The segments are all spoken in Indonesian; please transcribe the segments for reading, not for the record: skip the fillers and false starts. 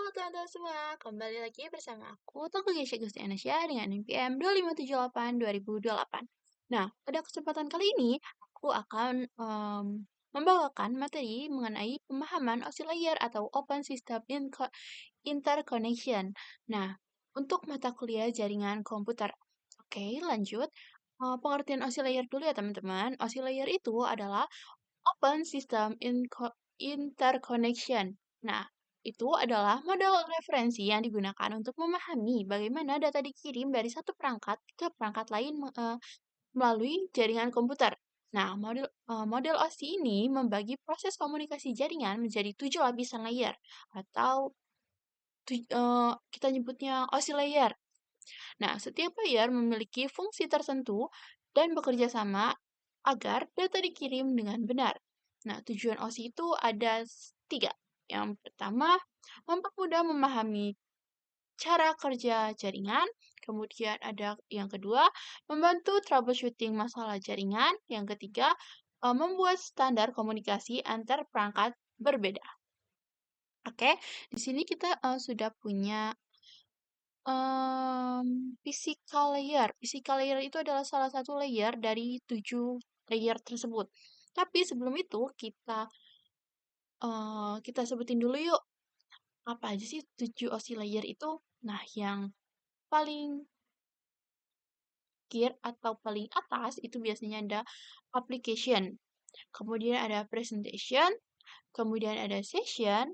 Halo teman-teman semua, kembali lagi bersama aku, Tengku Gesya Gustianasya dengan NPM 2578-2028. Nah, pada kesempatan kali ini, aku akan membawakan materi mengenai pemahaman OSI layer atau Open System Interconnection. Nah, untuk mata kuliah jaringan komputer. Oke, lanjut. Pengertian OSI layer dulu ya teman-teman. OSI layer itu adalah Open System Interconnection. Nah, itu adalah model referensi yang digunakan untuk memahami bagaimana data dikirim dari satu perangkat ke perangkat lain melalui jaringan komputer. Nah, model OSI ini membagi proses komunikasi jaringan menjadi 7 lapisan layer atau kita nyebutnya OSI layer. Nah, setiap layer memiliki fungsi tertentu dan bekerja sama agar data dikirim dengan benar. Nah, tujuan OSI itu ada 3. Yang pertama, mempermudah memahami cara kerja jaringan. Kemudian ada yang kedua, membantu troubleshooting masalah jaringan. Yang ketiga, membuat standar komunikasi antar perangkat berbeda. Oke, di sini kita sudah punya physical layer. Physical layer itu adalah salah satu layer dari 7 layer tersebut. Tapi sebelum itu kita sebutin dulu yuk, apa aja sih 7 OSI layer itu? Nah, yang paling kiri atau paling atas itu biasanya ada application, kemudian ada presentation, kemudian ada session,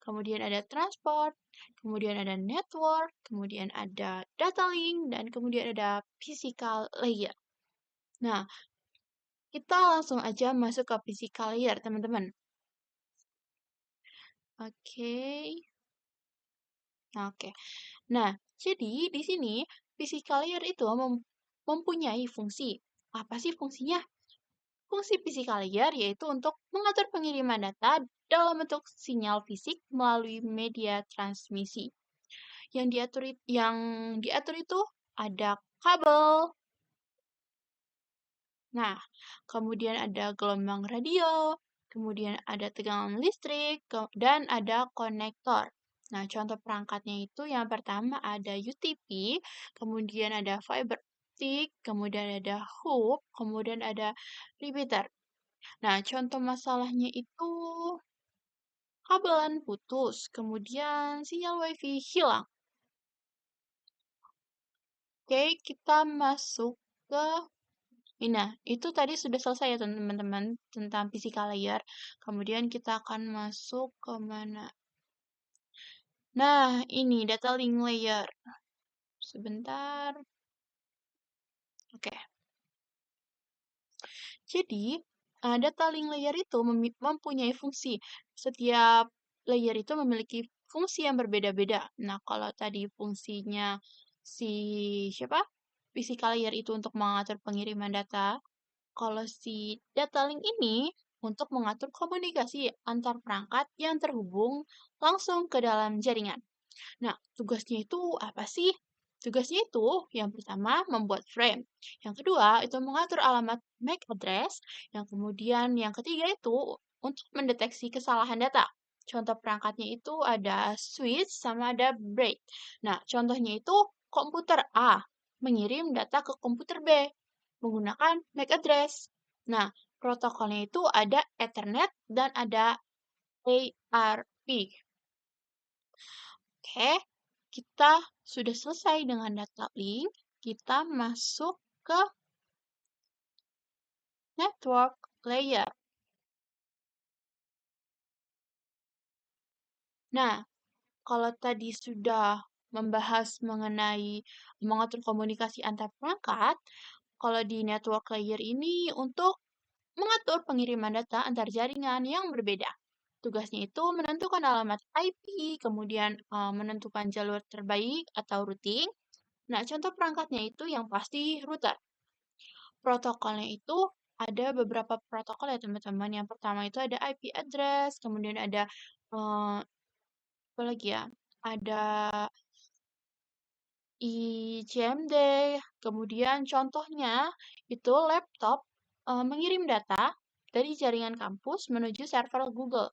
kemudian ada transport, kemudian ada network, kemudian ada data link, dan kemudian ada physical layer. Nah, kita langsung aja masuk ke physical layer, teman-teman. Oke. Oke. Nah, jadi di sini physical layer itu mempunyai fungsi. Apa sih fungsinya? Fungsi physical layer yaitu untuk mengatur pengiriman data dalam bentuk sinyal fisik melalui media transmisi. Yang diatur itu ada kabel. Nah, kemudian ada gelombang radio, kemudian ada tegangan listrik, dan ada konektor. Nah, contoh perangkatnya itu yang pertama ada UTP, kemudian ada fiber optic, kemudian ada hub, kemudian ada repeater. Nah, contoh masalahnya itu kabelan putus, kemudian sinyal WiFi hilang. Oke, kita masuk ke Nah, itu tadi sudah selesai ya teman-teman tentang physical layer. Kemudian kita akan masuk ke mana? Nah, ini data link layer. Sebentar. Oke. Jadi, data link layer itu mempunyai fungsi. Setiap layer itu memiliki fungsi yang berbeda-beda. Nah, kalau tadi fungsinya si siapa? Physical layer itu untuk mengatur pengiriman data. Kalau si data link ini untuk mengatur komunikasi antar perangkat yang terhubung langsung ke dalam jaringan. Nah, tugasnya itu apa sih? Tugasnya itu yang pertama membuat frame, yang kedua itu mengatur alamat MAC address, yang kemudian yang ketiga itu untuk mendeteksi kesalahan data. Contoh perangkatnya itu ada switch sama ada break. Nah, contohnya itu komputer A mengirim data ke komputer B menggunakan MAC address. Nah, protokolnya itu ada Ethernet dan ada ARP. Oke, kita sudah selesai dengan data link. Kita masuk ke network layer. Nah, kalau tadi sudah membahas mengenai mengatur komunikasi antar perangkat, kalau di network layer ini untuk mengatur pengiriman data antar jaringan yang berbeda. Tugasnya itu menentukan alamat IP, kemudian menentukan jalur terbaik atau routing. Nah, contoh perangkatnya itu yang pasti router. Protokolnya itu ada beberapa protokol ya teman-teman. Yang pertama itu ada IP address, kemudian ada apa lagi ya? Ada ICMD, kemudian contohnya itu laptop mengirim data dari jaringan kampus menuju server Google.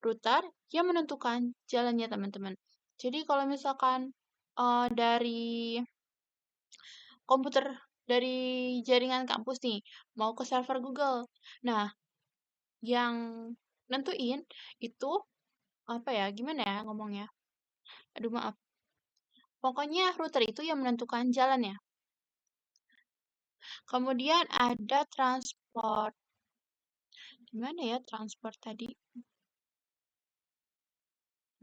router yang menentukan jalannya teman-teman. Jadi kalau misalkan dari komputer dari jaringan kampus nih mau ke server Google. Nah, yang nentuin itu apa ya? Gimana ya ngomongnya? Aduh maaf. Pokoknya router itu yang menentukan jalannya. Kemudian ada transport. Gimana ya transport tadi?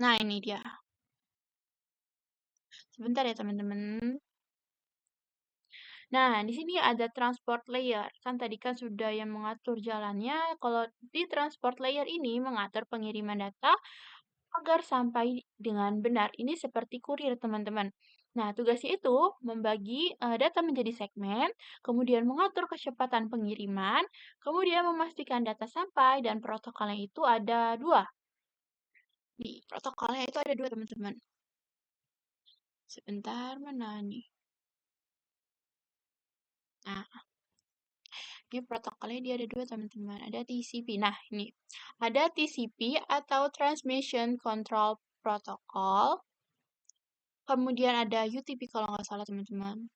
Nah, ini dia. Sebentar ya, teman-teman. Nah, di sini ada transport layer. Kan tadi kan sudah yang mengatur jalannya. Kalau di transport layer ini mengatur pengiriman data agar sampai dengan benar. Ini seperti kurir, teman-teman. Nah, tugasnya itu membagi data menjadi segmen, kemudian mengatur kecepatan pengiriman, kemudian memastikan data sampai, dan protokolnya itu ada dua. Di protokolnya itu ada dua, teman-teman. Sebentar, mana nih? Nah, ini protokolnya dia ada dua, teman-teman. Ada TCP. Nah, ini. Ada TCP atau Transmission Control Protocol. Kemudian ada UTP kalau nggak salah, teman-teman.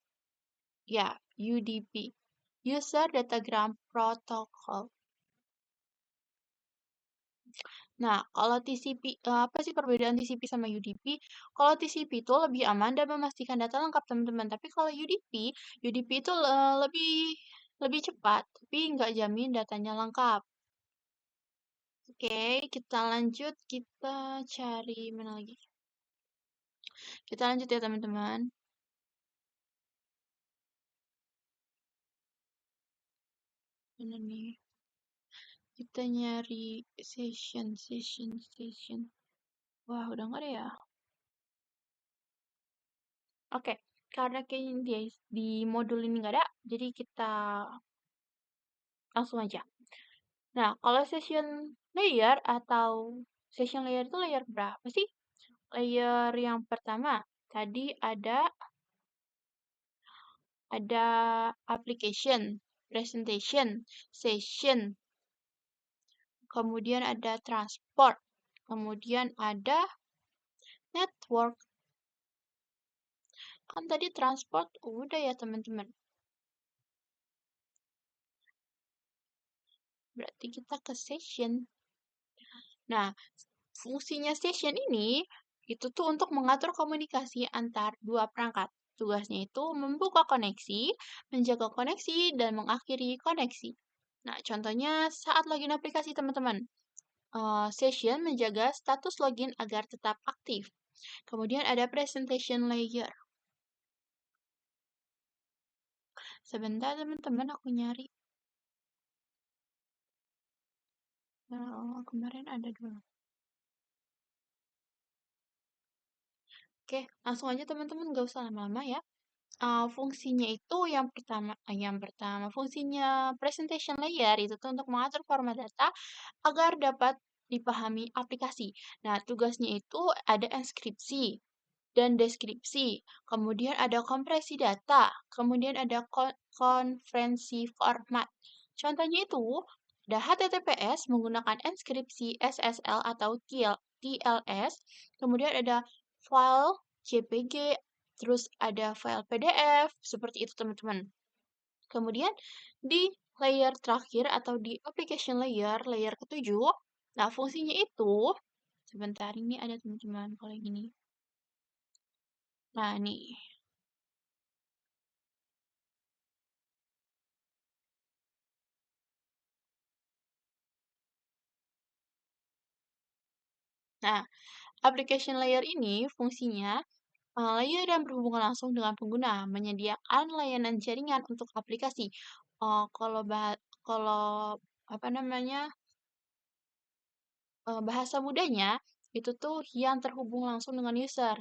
Ya, UDP. User Datagram Protocol. Nah, kalau TCP, apa sih perbedaan TCP sama UDP? Kalau TCP itu lebih aman dan memastikan data lengkap, teman-teman. Tapi kalau UDP itu lebih cepat, tapi nggak jamin datanya lengkap. Oke, kita lanjut. Kita cari mana lagi? Kita lanjut ya, teman-teman. Mana nih? Kita nyari session. Wah, udah nggak ada ya? Oke, karena kayaknya di modul ini nggak ada, jadi kita langsung aja. Nah, kalau session layer itu layer berapa sih? Layer yang pertama, tadi ada application, presentation, session, kemudian ada transport, kemudian ada network. Kan tadi transport udah ya, teman-teman. Berarti kita ke session. Nah, fungsinya session ini itu tuh untuk mengatur komunikasi antar dua perangkat. Tugasnya itu membuka koneksi, menjaga koneksi, dan mengakhiri koneksi. Nah, contohnya saat login aplikasi, teman-teman. Session menjaga status login agar tetap aktif. Kemudian ada presentation layer. Sebentar, teman-teman, aku nyari. Kemarin ada dua. Oke, langsung aja teman-teman, nggak usah lama-lama ya. Fungsinya itu yang pertama fungsinya presentation layer itu tuh untuk mengatur format data agar dapat dipahami aplikasi. Nah, tugasnya itu ada enskripsi dan deskripsi, kemudian ada kompresi data, kemudian ada konferensi format. Contohnya itu ada HTTPS menggunakan enskripsi SSL atau TLS, kemudian ada file JPG, terus ada file PDF, seperti itu teman-teman. Kemudian di layer terakhir atau di application layer ketujuh, nah fungsinya itu, sebentar ini ada teman-teman kalau yang ini. Nah nih, nah application layer ini fungsinya layer yang berhubungan langsung dengan pengguna, menyediakan layanan jaringan untuk aplikasi. Kalau apa namanya bahasa mudanya itu tuh yang terhubung langsung dengan user,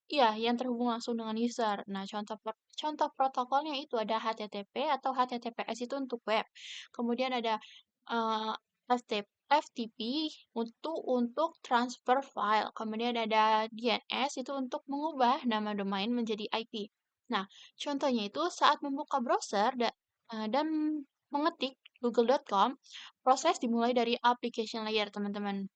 iya, yang terhubung langsung dengan user. Nah, contoh protokolnya itu ada HTTP atau HTTPS itu untuk web. Kemudian ada eh, FTP untuk transfer file. Kemudian ada DNS itu untuk mengubah nama domain menjadi IP. Nah, contohnya itu saat membuka browser dan mengetik google.com, proses dimulai dari application layer, teman-teman.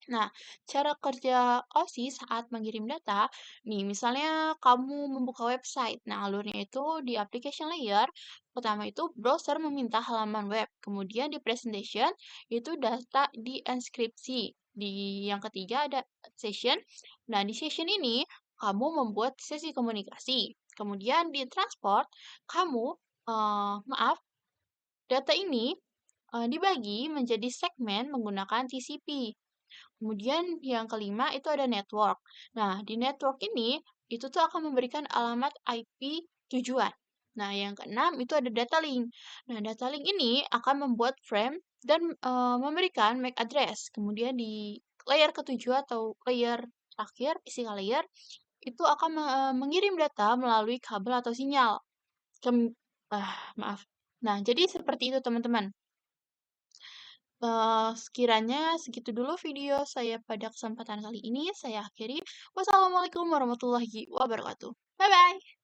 Nah, cara kerja OSI saat mengirim data, nih misalnya kamu membuka website. Nah, alurnya itu di application layer, pertama itu browser meminta halaman web, kemudian di presentation itu data dienkripsi. Di yang ketiga ada session. Nah, di session ini kamu membuat sesi komunikasi. Kemudian di transport, kamu maaf, data ini dibagi menjadi segmen menggunakan TCP. Kemudian yang kelima itu ada network. Nah, di network ini itu tuh akan memberikan alamat IP tujuan. Nah, yang keenam itu ada data link. Nah, data link ini akan membuat frame dan memberikan MAC address. Kemudian di layer ketujuh atau layer terakhir, physical layer, itu akan mengirim data melalui kabel atau sinyal. Maaf. Nah, jadi seperti itu teman-teman. Sekiranya segitu dulu video saya pada kesempatan kali ini, saya akhiri. Wassalamualaikum warahmatullahi wabarakatuh. Bye-bye.